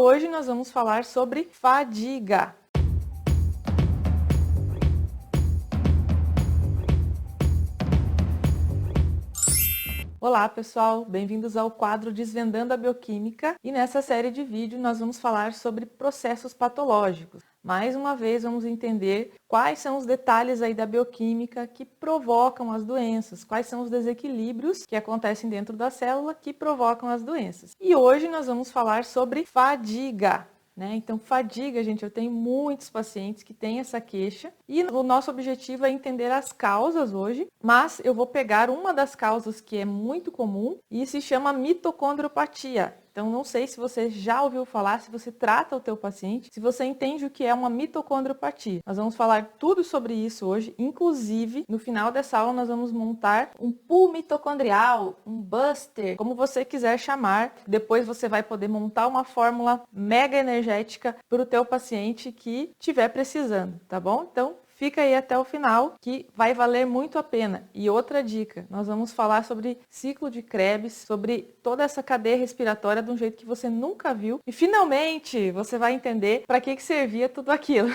Hoje nós vamos falar sobre fadiga. Olá pessoal, bem-vindos ao quadro Desvendando a Bioquímica e nessa série de vídeos nós vamos falar sobre processos patológicos. Mais uma vez vamos entender quais são os detalhes aí da bioquímica que provocam as doenças, quais são os desequilíbrios que acontecem dentro da célula que provocam as doenças. E hoje nós vamos falar sobre fadiga. Então, fadiga, gente, eu tenho muitos pacientes que têm essa queixa e o nosso objetivo é entender as causas hoje, mas eu vou pegar uma das causas que é muito comum e se chama mitocondriopatia. Então, não sei se você já ouviu falar, se você trata o teu paciente, se você entende o que é uma mitocondriopatia. Nós vamos falar tudo sobre isso hoje, inclusive, no final dessa aula nós vamos montar um pool mitocondrial, um buster, como você quiser chamar. Depois você vai poder montar uma fórmula mega energética para o teu paciente que estiver precisando, tá bom? Então, fica aí até o final, que vai valer muito a pena. E outra dica, nós vamos falar sobre ciclo de Krebs, sobre toda essa cadeia respiratória de um jeito que você nunca viu. E finalmente você vai entender para que servia tudo aquilo.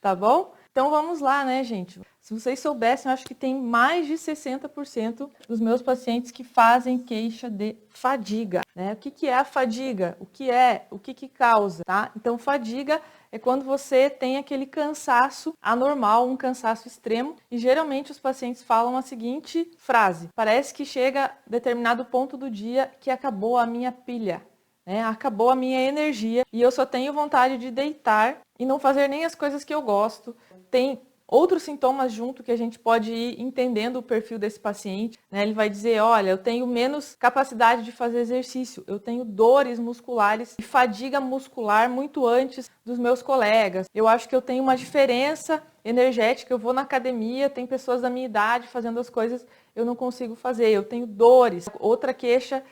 Tá bom? Então vamos lá, né, gente? Se vocês soubessem, eu acho que tem mais de 60% dos meus pacientes que fazem queixa de fadiga, né? O que é a fadiga? O que causa, tá? Então, fadiga é quando você tem aquele cansaço anormal, um cansaço extremo, e geralmente os pacientes falam a seguinte frase: parece que chega a determinado ponto do dia que acabou a minha pilha, né? Acabou a minha energia e eu só tenho vontade de deitar e não fazer nem as coisas que eu gosto. Tem outros sintomas junto que a gente pode ir entendendo o perfil desse paciente, né? Ele vai dizer, olha, eu tenho menos capacidade de fazer exercício, eu tenho dores musculares e fadiga muscular muito antes dos meus colegas. Eu acho que eu tenho uma diferença energética, eu vou na academia, tem pessoas da minha idade fazendo as coisas, eu não consigo fazer, eu tenho dores. Outra queixa,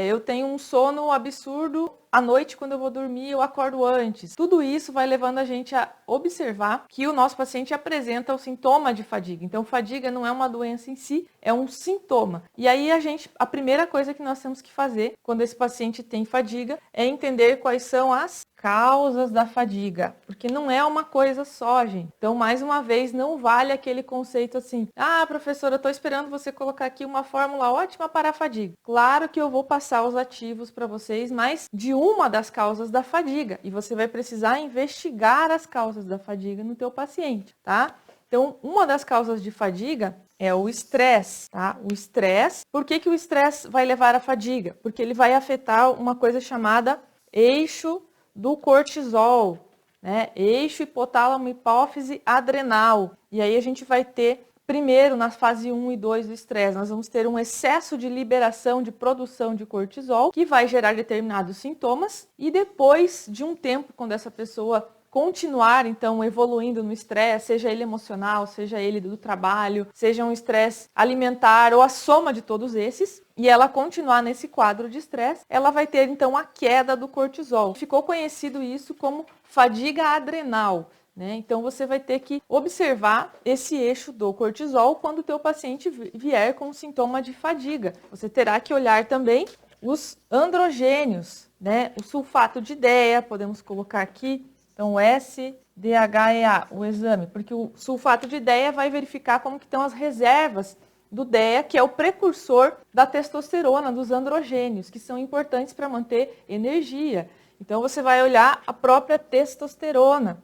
eu tenho um sono absurdo, à noite quando eu vou dormir eu acordo antes. Tudo isso vai levando a gente a observar que o nosso paciente apresenta o sintoma de fadiga. Então, fadiga não é uma doença em si, é um sintoma. E aí a primeira coisa que nós temos que fazer quando esse paciente tem fadiga é entender quais são as causas da fadiga, porque não é uma coisa só, gente. Então, mais uma vez, não vale aquele conceito assim, professora, eu estou esperando você colocar aqui uma fórmula ótima para a fadiga. Claro que eu vou passar os ativos para vocês, mas de uma das causas da fadiga, e você vai precisar investigar as causas da fadiga no teu paciente, tá? Então, uma das causas de fadiga é o estresse, tá? O estresse, por que o estresse vai levar à fadiga? Porque ele vai afetar uma coisa chamada eixo do cortisol, né? Eixo hipotálamo hipófise adrenal. E aí a gente vai ter, primeiro, na fase 1 e 2 do estresse, nós vamos ter um excesso de liberação de produção de cortisol, que vai gerar determinados sintomas, e depois de um tempo, quando essa pessoa continuar, então, evoluindo no estresse, seja ele emocional, seja ele do trabalho, seja um estresse alimentar ou a soma de todos esses, e ela continuar nesse quadro de estresse, ela vai ter, então, a queda do cortisol. Ficou conhecido isso como fadiga adrenal, né? Então, você vai ter que observar esse eixo do cortisol quando o teu paciente vier com sintoma de fadiga. Você terá que olhar também os androgênios, né? O sulfato de DEA, podemos colocar aqui, então, o SDHEA, o exame, porque o sulfato de DEA vai verificar como que estão as reservas do DEA, que é o precursor da testosterona, dos androgênios, que são importantes para manter energia. Então, você vai olhar a própria testosterona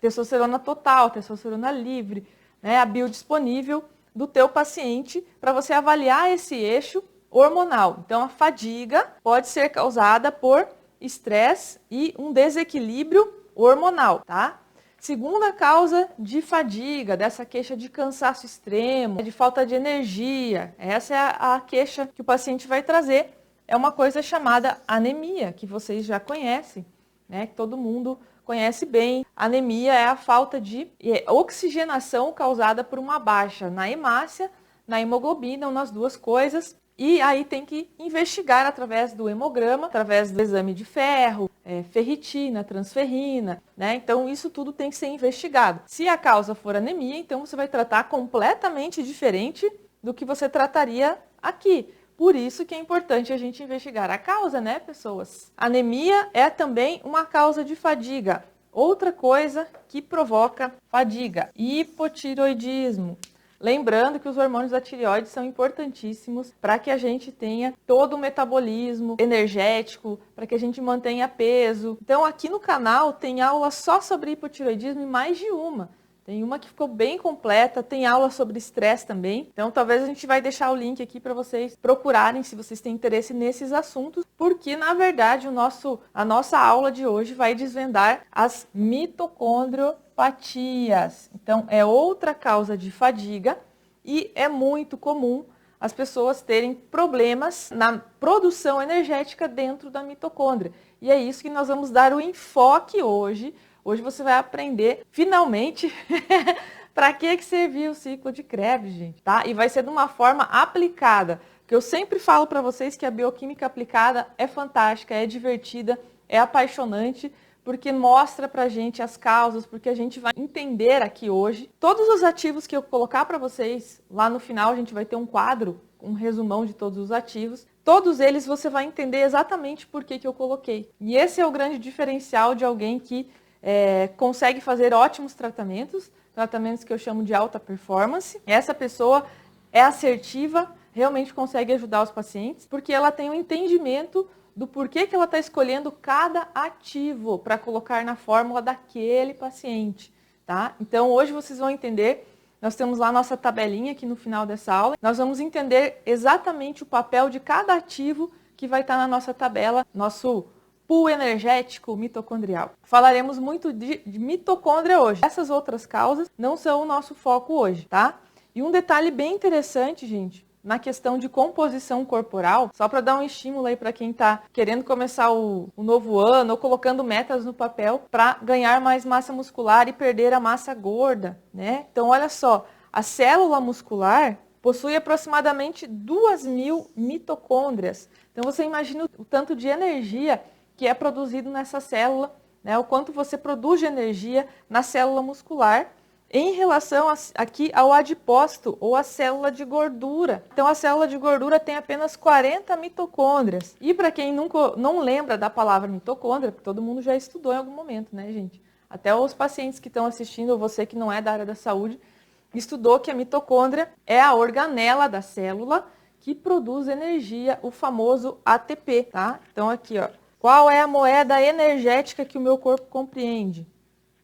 total, testosterona livre, né, a biodisponível do teu paciente, para você avaliar esse eixo hormonal. Então, a fadiga pode ser causada por estresse e um desequilíbrio hormonal, tá? Segunda causa de fadiga, dessa queixa de cansaço extremo, de falta de energia. Essa é a queixa que o paciente vai trazer. É uma coisa chamada anemia, que vocês já conhecem, né? Que todo mundo conhece bem. Anemia é a falta de oxigenação causada por uma baixa na hemácia, na hemoglobina, ou nas duas coisas. E aí tem que investigar através do hemograma, através do exame de ferro, ferritina, transferrina, né? Então isso tudo tem que ser investigado. Se a causa for anemia, então você vai tratar completamente diferente do que você trataria aqui. Por isso que é importante a gente investigar a causa, né, pessoas? Anemia é também uma causa de fadiga. Outra coisa que provoca fadiga, hipotireoidismo. Lembrando que os hormônios da tireoide são importantíssimos para que a gente tenha todo o metabolismo energético, para que a gente mantenha peso. Então aqui no canal tem aula só sobre hipotireoidismo e mais de uma. Tem uma que ficou bem completa, tem aula sobre estresse também. Então talvez a gente vai deixar o link aqui para vocês procurarem se vocês têm interesse nesses assuntos, porque na verdade a nossa aula de hoje vai desvendar as mitocondriopatias. Então é outra causa de fadiga e é muito comum as pessoas terem problemas na produção energética dentro da mitocôndria. E é isso que nós vamos dar o enfoque hoje. Hoje você vai aprender, finalmente, para que servia o ciclo de Krebs, gente, tá? E vai ser de uma forma aplicada, que eu sempre falo para vocês que a bioquímica aplicada é fantástica, é divertida, é apaixonante, porque mostra pra gente as causas, porque a gente vai entender aqui hoje. Todos os ativos que eu colocar para vocês, lá no final a gente vai ter um quadro, um resumão de todos os ativos. Todos eles você vai entender exatamente por que eu coloquei. E esse é o grande diferencial de alguém que consegue fazer ótimos tratamentos que eu chamo de alta performance. Essa pessoa é assertiva, realmente consegue ajudar os pacientes, porque ela tem um entendimento do porquê que ela está escolhendo cada ativo para colocar na fórmula daquele paciente, tá? Então hoje vocês vão entender, nós temos lá nossa tabelinha aqui no final dessa aula, nós vamos entender exatamente o papel de cada ativo que vai estar na nossa tabela, nosso pool energético mitocondrial. Falaremos muito de mitocôndria hoje. Essas outras causas não são o nosso foco hoje, tá? E um detalhe bem interessante, gente, na questão de composição corporal, só para dar um estímulo aí para quem está querendo começar o novo ano ou colocando metas no papel para ganhar mais massa muscular e perder a massa gorda, né? Então, olha só, a célula muscular possui aproximadamente 2.000 mitocôndrias. Então, você imagina o tanto de energia que é produzido nessa célula, né? O quanto você produz de energia na célula muscular em relação aqui ao adipócito ou a célula de gordura. Então a célula de gordura tem apenas 40 mitocôndrias. E para quem não lembra da palavra mitocôndria, porque todo mundo já estudou em algum momento, né, gente? Até os pacientes que estão assistindo, ou você que não é da área da saúde, estudou que a mitocôndria é a organela da célula que produz energia, o famoso ATP, tá? Então aqui, ó. Qual é a moeda energética que o meu corpo compreende?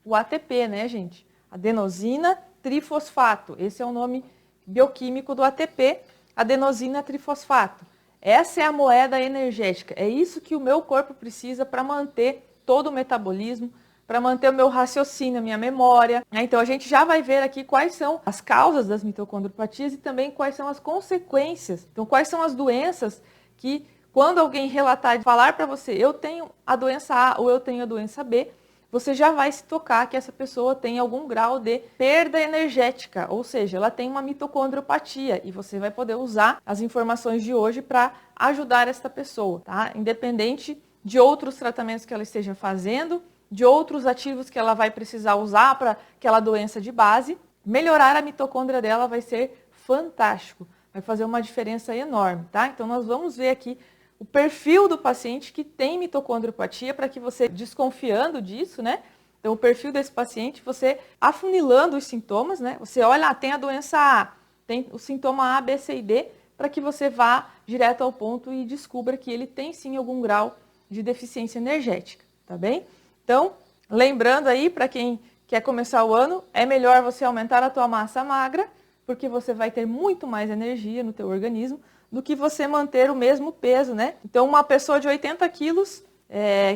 O ATP, né, gente? Adenosina trifosfato. Esse é o nome bioquímico do ATP, adenosina trifosfato. Essa é a moeda energética. É isso que o meu corpo precisa para manter todo o metabolismo, para manter o meu raciocínio, a minha memória. Então a gente já vai ver aqui quais são as causas das mitocondriopatias e também quais são as consequências. Então quais são as doenças que quando alguém relatar e falar para você, eu tenho a doença A ou eu tenho a doença B, você já vai se tocar que essa pessoa tem algum grau de perda energética, ou seja, ela tem uma mitocondriopatia e você vai poder usar as informações de hoje para ajudar esta pessoa, tá? Independente de outros tratamentos que ela esteja fazendo, de outros ativos que ela vai precisar usar para aquela doença de base, melhorar a mitocôndria dela vai ser fantástico, vai fazer uma diferença enorme, tá? Então nós vamos ver aqui o perfil do paciente que tem mitocondriopatia para que você, desconfiando disso, né? Então, o perfil desse paciente, você afunilando os sintomas, né? Você olha, tem a doença A, tem o sintoma A, B, C e D, para que você vá direto ao ponto e descubra que ele tem sim algum grau de deficiência energética, tá bem? Então, lembrando aí, para quem quer começar o ano, é melhor você aumentar a tua massa magra, porque você vai ter muito mais energia no teu organismo, do que você manter o mesmo peso, né? Então, uma pessoa de 80 quilos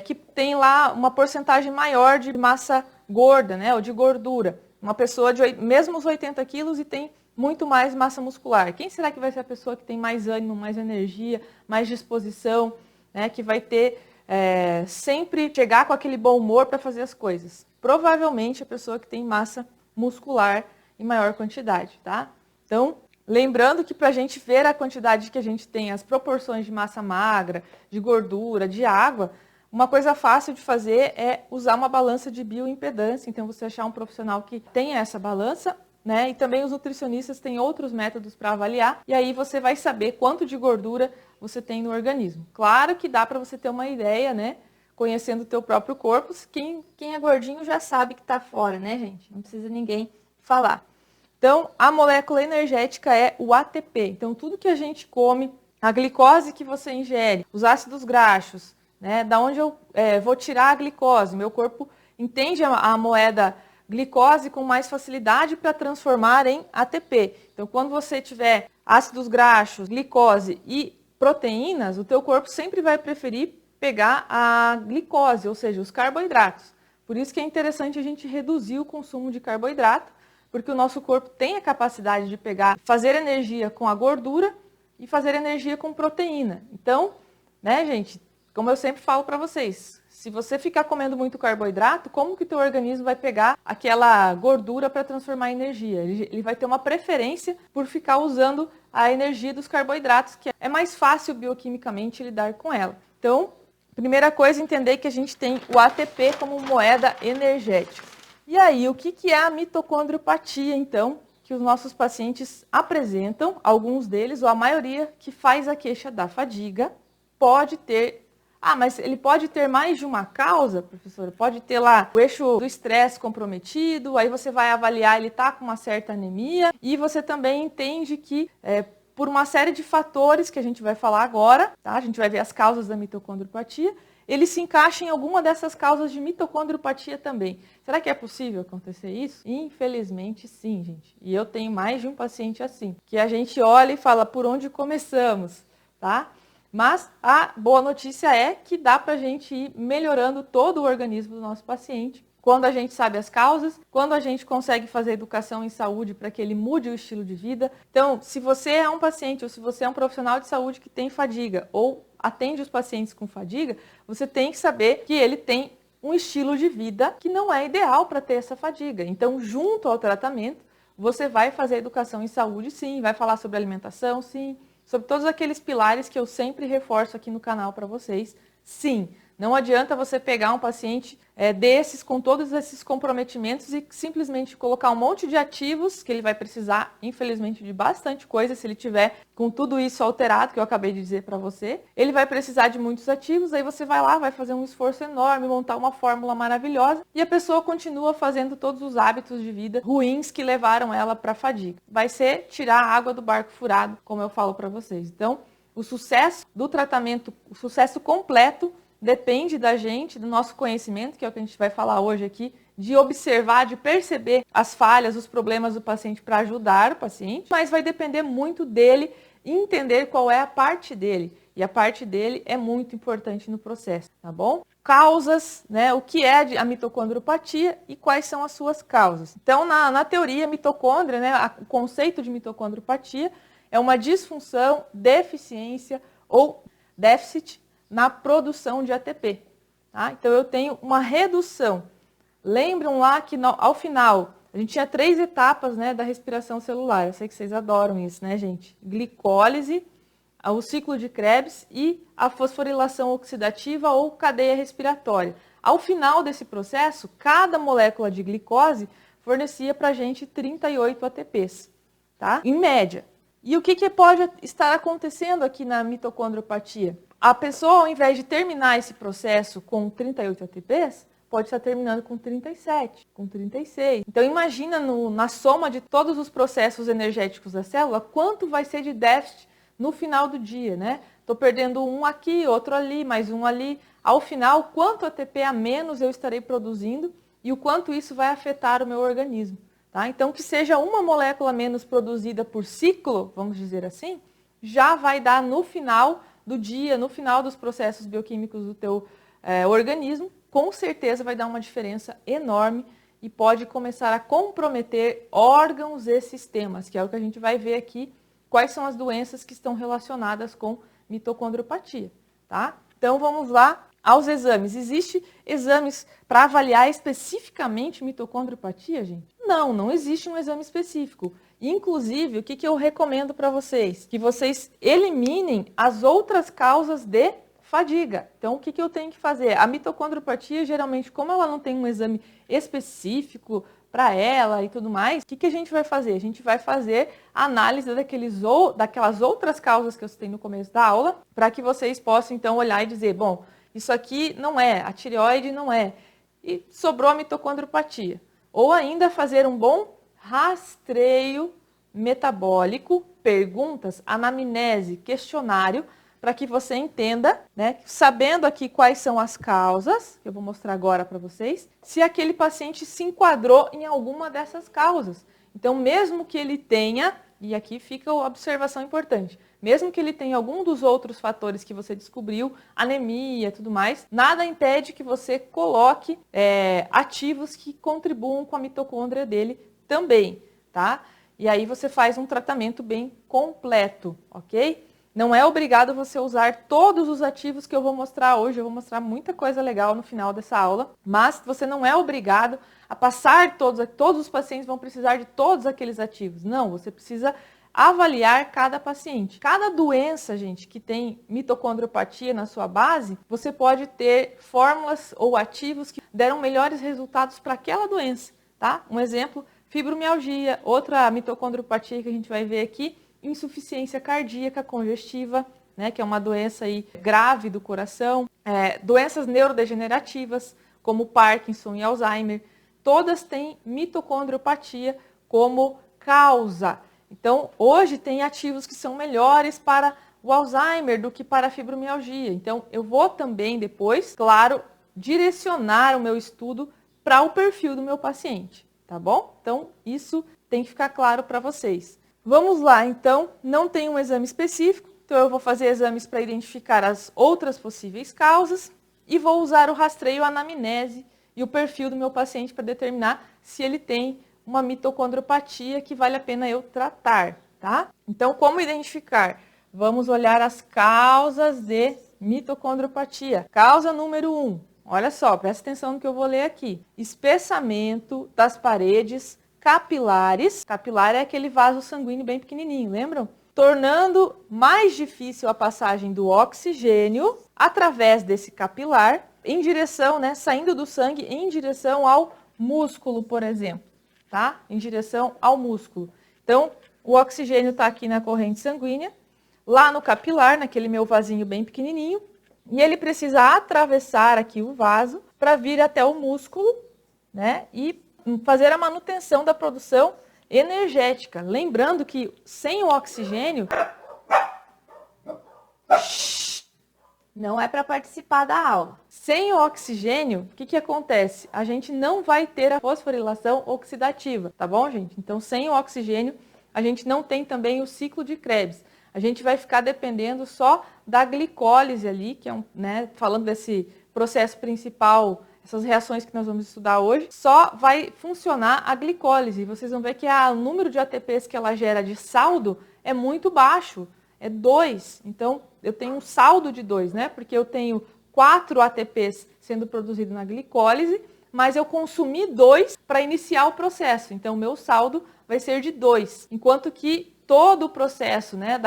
que tem lá uma porcentagem maior de massa gorda, né? Ou de gordura. Uma pessoa de mesmo os 80 quilos e tem muito mais massa muscular. Quem será que vai ser a pessoa que tem mais ânimo, mais energia, mais disposição, né? Que vai ter sempre chegar com aquele bom humor para fazer as coisas? Provavelmente a pessoa que tem massa muscular em maior quantidade, tá? Então, lembrando que para a gente ver a quantidade que a gente tem, as proporções de massa magra, de gordura, de água, uma coisa fácil de fazer é usar uma balança de bioimpedância. Então, você achar um profissional que tenha essa balança, né? E também os nutricionistas têm outros métodos para avaliar, e aí você vai saber quanto de gordura você tem no organismo. Claro que dá para você ter uma ideia, né? Conhecendo o teu próprio corpo. Quem é gordinho já sabe que está fora, né, gente? Não precisa ninguém falar. Então, a molécula energética é o ATP. Então, tudo que a gente come, a glicose que você ingere, os ácidos graxos, né? Da onde eu vou tirar a glicose? Meu corpo entende a moeda glicose com mais facilidade para transformar em ATP. Então, quando você tiver ácidos graxos, glicose e proteínas, o teu corpo sempre vai preferir pegar a glicose, ou seja, os carboidratos. Por isso que é interessante a gente reduzir o consumo de carboidrato, porque o nosso corpo tem a capacidade de fazer energia com a gordura e fazer energia com proteína. Então, né, gente, como eu sempre falo para vocês, se você ficar comendo muito carboidrato, como que o teu organismo vai pegar aquela gordura para transformar em energia? Ele vai ter uma preferência por ficar usando a energia dos carboidratos, que é mais fácil bioquimicamente lidar com ela. Então, primeira coisa, entender que a gente tem o ATP como moeda energética. E aí, o que é a mitocondriopatia, então, que os nossos pacientes apresentam? Alguns deles, ou a maioria, que faz a queixa da fadiga, pode ter... Ah, mas ele pode ter mais de uma causa, professora? Pode ter lá o eixo do estresse comprometido, aí você vai avaliar, ele está com uma certa anemia, e você também entende que... por uma série de fatores que a gente vai falar agora, tá? A gente vai ver as causas da mitocondriopatia, ele se encaixa em alguma dessas causas de mitocondriopatia também. Será que é possível acontecer isso? Infelizmente sim, gente. E eu tenho mais de um paciente assim, que a gente olha e fala, por onde começamos, tá? Mas a boa notícia é que dá pra gente ir melhorando todo o organismo do nosso paciente, quando a gente sabe as causas, quando a gente consegue fazer educação em saúde para que ele mude o estilo de vida. Então, se você é um paciente ou se você é um profissional de saúde que tem fadiga ou atende os pacientes com fadiga, você tem que saber que ele tem um estilo de vida que não é ideal para ter essa fadiga. Então, junto ao tratamento, você vai fazer educação em saúde, sim, vai falar sobre alimentação, sim, sobre todos aqueles pilares que eu sempre reforço aqui no canal para vocês, sim. Não adianta você pegar um paciente desses, com todos esses comprometimentos e simplesmente colocar um monte de ativos, que ele vai precisar, infelizmente, de bastante coisa, se ele tiver com tudo isso alterado, que eu acabei de dizer para você. Ele vai precisar de muitos ativos, aí você vai lá, vai fazer um esforço enorme, montar uma fórmula maravilhosa, e a pessoa continua fazendo todos os hábitos de vida ruins que levaram ela para a fadiga. Vai ser tirar a água do barco furado, como eu falo para vocês. Então, o sucesso do tratamento, o sucesso completo, depende da gente, do nosso conhecimento, que é o que a gente vai falar hoje aqui, de observar, de perceber as falhas, os problemas do paciente para ajudar o paciente, mas vai depender muito dele entender qual é a parte dele. E a parte dele é muito importante no processo, tá bom? Causas, né? O que é a mitocondriopatia e quais são as suas causas. Então, na teoria, a mitocôndria, né? O conceito de mitocondriopatia é uma disfunção, deficiência ou déficit na produção de ATP. Tá? Então, eu tenho uma redução. Lembram lá que ao final, a gente tinha 3 etapas, né, da respiração celular. Eu sei que vocês adoram isso, né, gente? Glicólise, o ciclo de Krebs e a fosforilação oxidativa ou cadeia respiratória. Ao final desse processo, cada molécula de glicose fornecia para a gente 38 ATPs, tá? Em média. E o que pode estar acontecendo aqui na mitocondriopatia? A pessoa, ao invés de terminar esse processo com 38 ATPs, pode estar terminando com 37, com 36. Então, imagina na soma de todos os processos energéticos da célula, quanto vai ser de déficit no final do dia, né? Estou perdendo um aqui, outro ali, mais um ali. Ao final, quanto ATP a menos eu estarei produzindo e o quanto isso vai afetar o meu organismo. Tá? Então, que seja uma molécula menos produzida por ciclo, vamos dizer assim, já vai dar no final do dia, no final dos processos bioquímicos do teu organismo, com certeza vai dar uma diferença enorme e pode começar a comprometer órgãos e sistemas, que é o que a gente vai ver aqui, quais são as doenças que estão relacionadas com mitocondriopatia, tá? Então vamos lá aos exames. Existem exames para avaliar especificamente mitocondriopatia, gente? Não existe um exame específico. Inclusive, o que eu recomendo para vocês? Que vocês eliminem as outras causas de fadiga. Então, o que eu tenho que fazer? A mitocondriopatia, geralmente, como ela não tem um exame específico para ela e tudo mais, o que a gente vai fazer? A gente vai fazer a análise daquelas outras causas que eu citei no começo da aula, para que vocês possam então olhar e dizer, bom, isso aqui não é, a tireoide não é, e sobrou a mitocondriopatia. Ou ainda fazer um bom rastreio metabólico, perguntas, anamnese, questionário, para que você entenda, né, sabendo aqui quais são as causas, que eu vou mostrar agora para vocês, se aquele paciente se enquadrou em alguma dessas causas. Então, mesmo que ele tenha, e aqui fica a observação importante, mesmo que ele tenha algum dos outros fatores que você descobriu, anemia e tudo mais, nada impede que você coloque ativos que contribuam com a mitocôndria dele também, tá? E aí você faz um tratamento bem completo, ok? Não é obrigado você usar todos os ativos que eu vou mostrar hoje, eu vou mostrar muita coisa legal no final dessa aula, mas você não é obrigado a passar todos os pacientes vão precisar de todos aqueles ativos. Não, você precisa avaliar cada paciente. Cada doença, gente, que tem mitocondriopatia na sua base, você pode ter fórmulas ou ativos que deram melhores resultados para aquela doença, tá? Um exemplo, fibromialgia, outra mitocondriopatia que a gente vai ver aqui, insuficiência cardíaca congestiva, né, que é uma doença aí grave do coração, doenças neurodegenerativas, como Parkinson e Alzheimer, todas têm mitocondriopatia como causa. Então, hoje tem ativos que são melhores para o Alzheimer do que para a fibromialgia. Então, eu vou também depois, claro, direcionar o meu estudo para o perfil do meu paciente, tá bom? Então, isso tem que ficar claro para vocês. Vamos lá, então, não tem um exame específico, então eu vou fazer exames para identificar as outras possíveis causas e vou usar o rastreio anamnese e o perfil do meu paciente para determinar se ele tem uma mitocondriopatia que vale a pena eu tratar, tá? Então, como identificar? Vamos olhar as causas de mitocondriopatia. Causa número 1, olha só, presta atenção no que eu vou ler aqui. Espessamento das paredes capilares. Capilar é aquele vaso sanguíneo bem pequenininho, lembram? Tornando mais difícil a passagem do oxigênio através desse capilar em direção, né, saindo do sangue em direção ao músculo, por exemplo, tá? Em direção ao músculo. Então, o oxigênio está aqui na corrente sanguínea, lá no capilar, naquele meu vasinho bem pequenininho, e ele precisa atravessar aqui o vaso para vir até o músculo, né, e fazer a manutenção da produção energética. Lembrando que sem o oxigênio, não é para participar da aula. Sem o oxigênio, o que acontece? A gente não vai ter a fosforilação oxidativa, tá bom, gente? Então, sem o oxigênio, a gente não tem também o ciclo de Krebs. A gente vai ficar dependendo só da glicólise ali, que é né, falando desse processo principal, essas reações que nós vamos estudar hoje, só vai funcionar a glicólise. Vocês vão ver que o número de ATPs que ela gera de saldo é muito baixo, é 2. Então, eu tenho um saldo de 2, né? Porque eu tenho 4 ATPs sendo produzidos na glicólise, mas eu consumi 2 para iniciar o processo. Então, o meu saldo vai ser de 2, enquanto que todo o processo, né,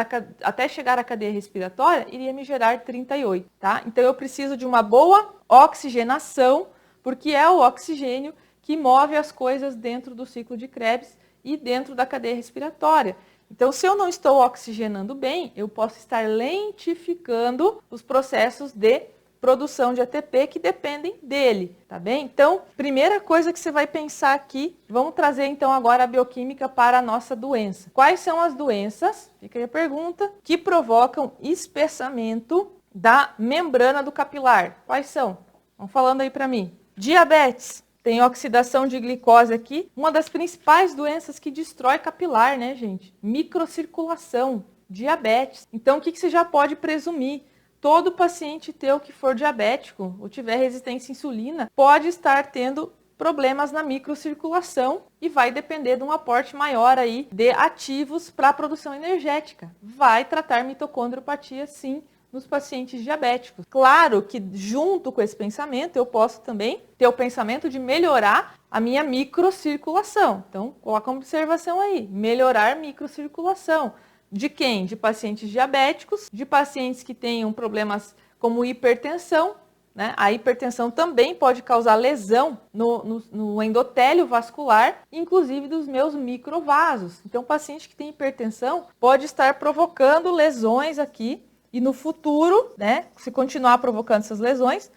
até chegar à cadeia respiratória, iria me gerar 38, tá? Então, eu preciso de uma boa oxigenação, porque é o oxigênio que move as coisas dentro do ciclo de Krebs e dentro da cadeia respiratória. Então, se eu não estou oxigenando bem, eu posso estar lentificando os processos de produção de ATP que dependem dele, tá bem? Então, primeira coisa que você vai pensar aqui, vamos trazer então agora a bioquímica para a nossa doença. Quais são as doenças, fica aí a pergunta, que provocam espessamento da membrana do capilar? Quais são? Vão falando aí para mim. Diabetes, tem oxidação de glicose aqui, uma das principais doenças que destrói capilar, né, gente? Microcirculação, diabetes. Então, o que você já pode presumir? Todo paciente teu que for diabético ou tiver resistência à insulina pode estar tendo problemas na microcirculação e vai depender de um aporte maior aí de ativos para a produção energética. Vai tratar mitocondriopatia, sim, nos pacientes diabéticos. Claro que junto com esse pensamento eu posso também ter o pensamento de melhorar a minha microcirculação. Então, coloca uma observação aí, melhorar microcirculação. De quem? De pacientes diabéticos, de pacientes que tenham problemas como hipertensão né? A hipertensão também pode causar lesão no endotélio vascular, inclusive dos meus microvasos. Então, o paciente que tem hipertensão pode estar provocando lesões aqui e no futuro, né, se continuar provocando essas lesões,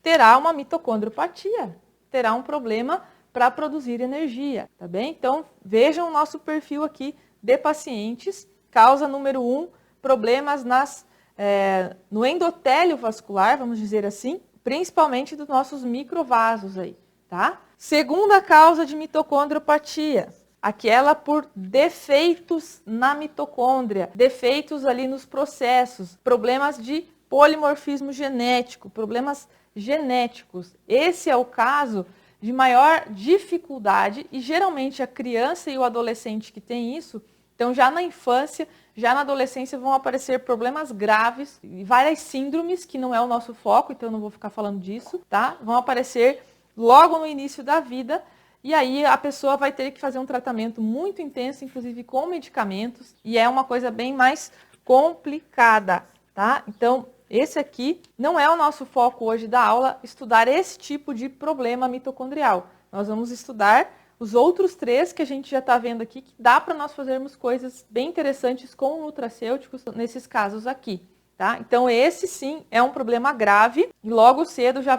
terá uma mitocondriopatia, terá um problema para produzir energia, tá bem? Então, vejam o nosso perfil aqui de pacientes. Causa número 1, problemas no endotélio vascular, vamos dizer assim, principalmente dos nossos microvasos aí, tá? Segunda causa de mitocondriopatia, aquela por defeitos na mitocôndria, defeitos ali nos processos, problemas de polimorfismo genético, problemas genéticos. Esse é o caso de maior dificuldade e geralmente a criança e o adolescente que tem isso, então já na infância, já na adolescência vão aparecer problemas graves e várias síndromes, que não é o nosso foco, então eu não vou ficar falando disso, tá? Vão aparecer logo no início da vida e aí a pessoa vai ter que fazer um tratamento muito intenso, inclusive com medicamentos, e é uma coisa bem mais complicada, tá? Então, esse aqui não é o nosso foco hoje da aula, estudar esse tipo de problema mitocondrial. Nós vamos estudar os outros 3 que a gente já está vendo aqui, que dá para nós fazermos coisas bem interessantes com nutracêuticos nesses casos aqui, tá? Então, esse sim é um problema grave e logo cedo já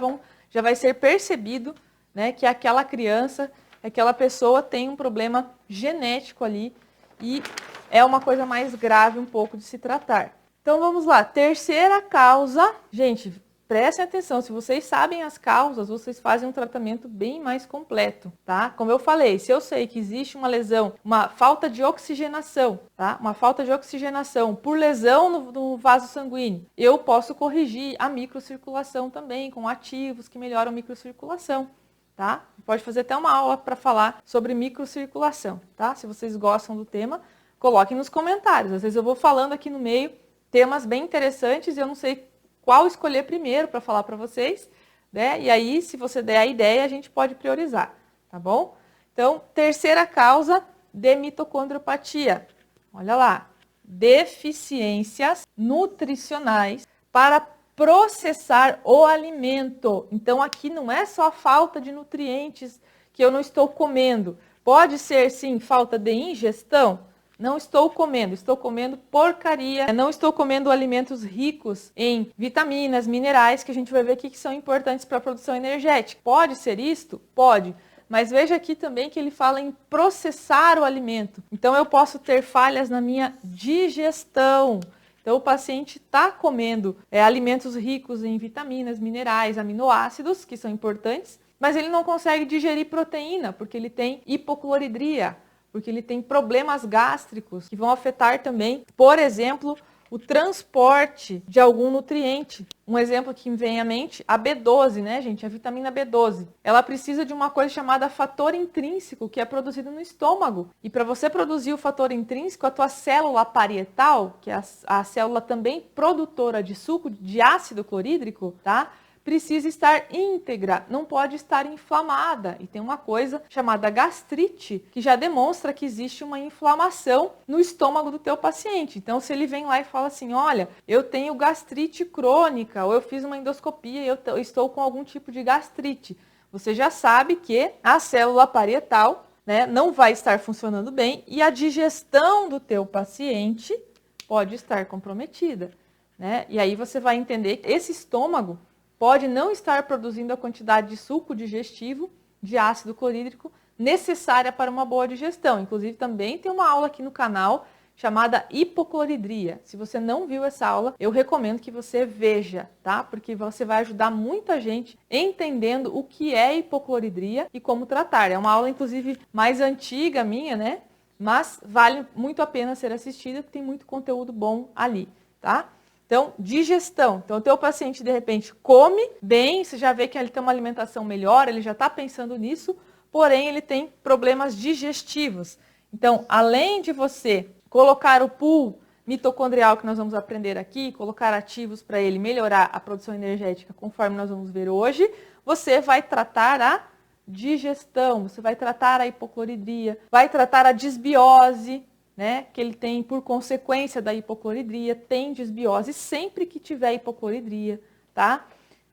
vai ser percebido, né, que aquela criança, aquela pessoa tem um problema genético ali e é uma coisa mais grave um pouco de se tratar. Então, vamos lá. Terceira causa. Gente, prestem atenção. Se vocês sabem as causas, vocês fazem um tratamento bem mais completo, tá? Como eu falei, se eu sei que existe uma lesão, uma falta de oxigenação, tá? Uma falta de oxigenação por lesão no vaso sanguíneo, eu posso corrigir a microcirculação também com ativos que melhoram a microcirculação, tá? Pode fazer até uma aula para falar sobre microcirculação, tá? Se vocês gostam do tema, coloquem nos comentários. Às vezes eu vou falando aqui no meio temas bem interessantes e eu não sei qual escolher primeiro para falar para vocês, né? E aí, se você der a ideia, a gente pode priorizar, tá bom? Então, terceira causa de mitocondriopatia. Olha lá, deficiências nutricionais para processar o alimento. Então, aqui não é só falta de nutrientes que eu não estou comendo. Pode ser, sim, falta de ingestão. Não estou comendo porcaria, não estou comendo alimentos ricos em vitaminas, minerais, que a gente vai ver aqui que são importantes para a produção energética. Pode ser isto? Pode. Mas veja aqui também que ele fala em processar o alimento. Então eu posso ter falhas na minha digestão. Então o paciente está comendo alimentos ricos em vitaminas, minerais, aminoácidos, que são importantes, mas ele não consegue digerir proteína, porque ele tem hipocloridria, porque ele tem problemas gástricos que vão afetar também, por exemplo, o transporte de algum nutriente. Um exemplo que me vem à mente, a B12, né, gente? A vitamina B12. Ela precisa de uma coisa chamada fator intrínseco, que é produzido no estômago. E para você produzir o fator intrínseco, a tua célula parietal, que é a célula também produtora de suco de ácido clorídrico, tá? Precisa estar íntegra, não pode estar inflamada. E tem uma coisa chamada gastrite, que já demonstra que existe uma inflamação no estômago do teu paciente. Então, se ele vem lá e fala assim, olha, eu tenho gastrite crônica, ou eu fiz uma endoscopia e eu estou com algum tipo de gastrite, você já sabe que a célula parietal, né, não vai estar funcionando bem e a digestão do teu paciente pode estar comprometida, né? E aí você vai entender que esse estômago pode não estar produzindo a quantidade de suco digestivo, de ácido clorídrico, necessária para uma boa digestão. Inclusive, também tem uma aula aqui no canal chamada hipocloridria. Se você não viu essa aula, eu recomendo que você veja, tá? Porque você vai ajudar muita gente entendendo o que é hipocloridria e como tratar. É uma aula, inclusive, mais antiga minha, né? Mas vale muito a pena ser assistida, porque tem muito conteúdo bom ali, tá? Então, digestão. Então, o teu paciente, de repente, come bem, você já vê que ele tem uma alimentação melhor, ele já está pensando nisso, porém, ele tem problemas digestivos. Então, além de você colocar o pool mitocondrial que nós vamos aprender aqui, colocar ativos para ele melhorar a produção energética, conforme nós vamos ver hoje, você vai tratar a digestão, você vai tratar a hipocloridria, vai tratar a disbiose, né, que ele tem por consequência da hipocloridria, tem disbiose sempre que tiver hipocloridria, tá?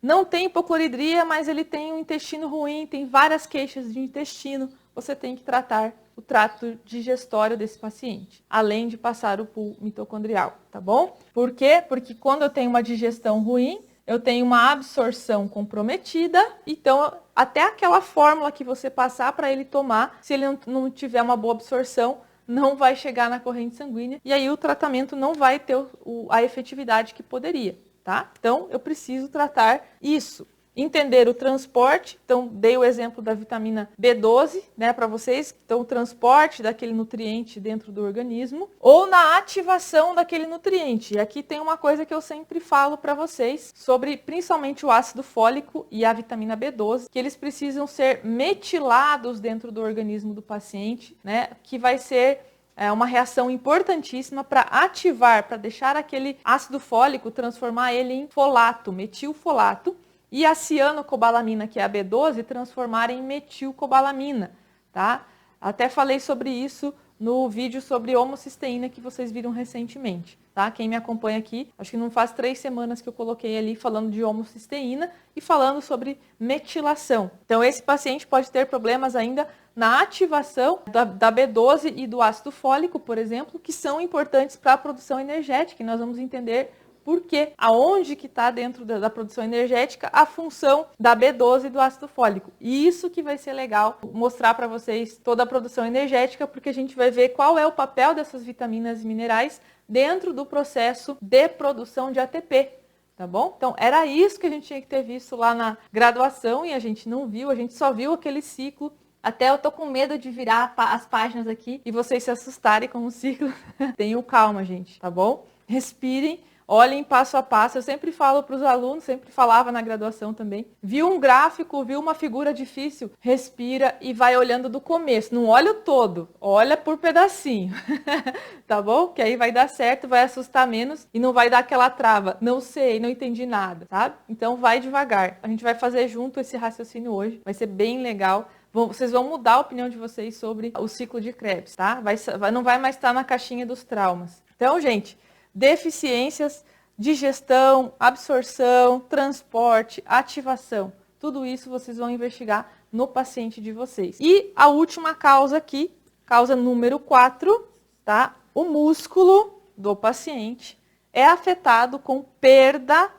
Não tem hipocloridria, mas ele tem um intestino ruim, tem várias queixas de intestino. Você tem que tratar o trato digestório desse paciente, além de passar o pool mitocondrial, tá bom? Por quê? Porque quando eu tenho uma digestão ruim, eu tenho uma absorção comprometida, então até aquela fórmula que você passar para ele tomar, se ele não tiver uma boa absorção, não vai chegar na corrente sanguínea e aí o tratamento não vai ter a efetividade que poderia, tá? Então eu preciso tratar isso. Entender o transporte, então dei o exemplo da vitamina B12, né, para vocês, então o transporte daquele nutriente dentro do organismo, ou na ativação daquele nutriente. E aqui tem uma coisa que eu sempre falo para vocês, sobre principalmente o ácido fólico e a vitamina B12, que eles precisam ser metilados dentro do organismo do paciente, né, que vai ser uma reação importantíssima para ativar, para deixar aquele ácido fólico, transformar ele em folato, metilfolato, e a cianocobalamina, que é a B12, transformar em metilcobalamina, tá? Até falei sobre isso no vídeo sobre homocisteína que vocês viram recentemente, tá? Quem me acompanha aqui, acho que não faz 3 semanas que eu coloquei ali falando de homocisteína e falando sobre metilação. Então, esse paciente pode ter problemas ainda na ativação da B12 e do ácido fólico, por exemplo, que são importantes para a produção energética, e nós vamos entender por quê, aonde que está dentro da produção energética a função da B12 e do ácido fólico. E isso que vai ser legal mostrar para vocês toda a produção energética, porque a gente vai ver qual é o papel dessas vitaminas e minerais dentro do processo de produção de ATP. Tá bom? Então, era isso que a gente tinha que ter visto lá na graduação e a gente não viu, a gente só viu aquele ciclo. Até eu tô com medo de virar as páginas aqui e vocês se assustarem com o ciclo. Tenham calma, gente, tá bom? Respirem. Olhem passo a passo, eu sempre falo para os alunos, sempre falava na graduação também. Viu um gráfico, viu uma figura difícil, respira e vai olhando do começo. Não olha o todo, olha por pedacinho, tá bom? Que aí vai dar certo, vai assustar menos e não vai dar aquela trava. Não sei, não entendi nada, sabe? Então vai devagar. A gente vai fazer junto esse raciocínio hoje, vai ser bem legal. Vocês vão mudar a opinião de vocês sobre o ciclo de Krebs, tá? Não vai mais estar na caixinha dos traumas. Então, gente, deficiências, digestão, absorção, transporte, ativação. Tudo isso vocês vão investigar no paciente de vocês. E a última causa aqui, causa número 4, tá? O músculo do paciente é afetado com perda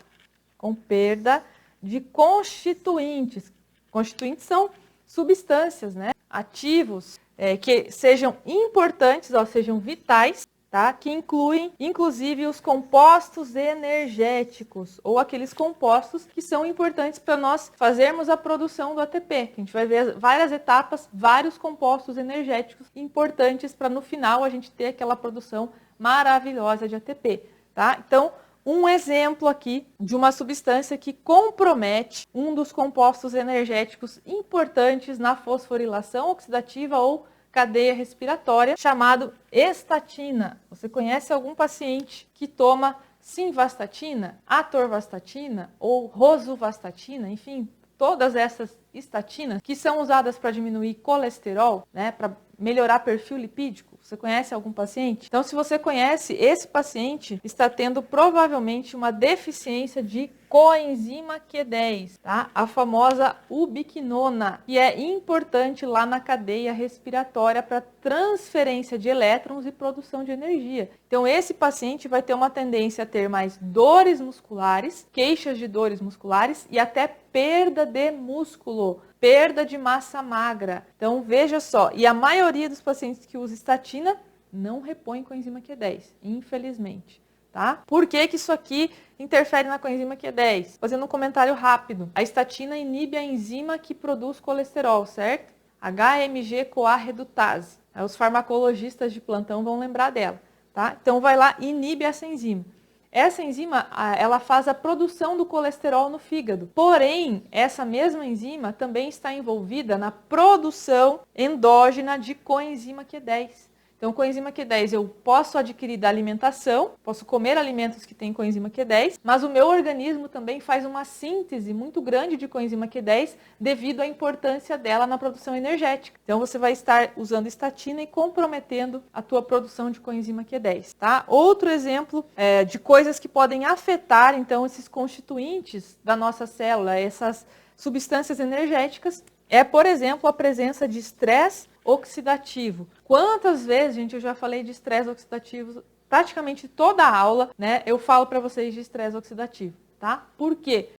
de constituintes. Constituintes são substâncias, né? Ativos que sejam importantes, sejam vitais, tá? Que incluem, inclusive, os compostos energéticos, ou aqueles compostos que são importantes para nós fazermos a produção do ATP. A gente vai ver várias etapas, vários compostos energéticos importantes para no final a gente ter aquela produção maravilhosa de ATP, tá? Então, um exemplo aqui de uma substância que compromete um dos compostos energéticos importantes na fosforilação oxidativa ou cadeia respiratória, chamado estatina. Você conhece algum paciente que toma simvastatina, atorvastatina ou rosuvastatina, enfim, todas essas estatinas que são usadas para diminuir colesterol, né, para melhorar perfil lipídico? Você conhece algum paciente? Então, se você conhece, esse paciente está tendo provavelmente uma deficiência de coenzima Q10, tá? A famosa ubiquinona, que é importante lá na cadeia respiratória para transferência de elétrons e produção de energia. Então, esse paciente vai ter uma tendência a ter mais dores musculares, queixas de dores musculares e até perda de músculo, perda de massa magra. Então, veja só, e a maioria dos pacientes que usa estatina não repõe coenzima Q10, infelizmente, tá? Por que que isso aqui interfere na coenzima Q10? Fazendo um comentário rápido. A estatina inibe a enzima que produz colesterol, certo? HMG-CoA redutase. Os farmacologistas de plantão vão lembrar dela, tá? Então, vai lá e inibe essa enzima. Essa enzima, ela faz a produção do colesterol no fígado. Porém, essa mesma enzima também está envolvida na produção endógena de coenzima Q10. Então, coenzima Q10 eu posso adquirir da alimentação, posso comer alimentos que têm coenzima Q10, mas o meu organismo também faz uma síntese muito grande de coenzima Q10 devido à importância dela na produção energética. Então, você vai estar usando estatina e comprometendo a tua produção de coenzima Q10, tá? Outro exemplo de coisas que podem afetar, então, esses constituintes da nossa célula, essas substâncias energéticas, é, por exemplo, a presença de estresse oxidativo. Quantas vezes, gente, eu já falei de estresse oxidativo, praticamente toda a aula, né? Eu falo para vocês de estresse oxidativo, tá? Por quê?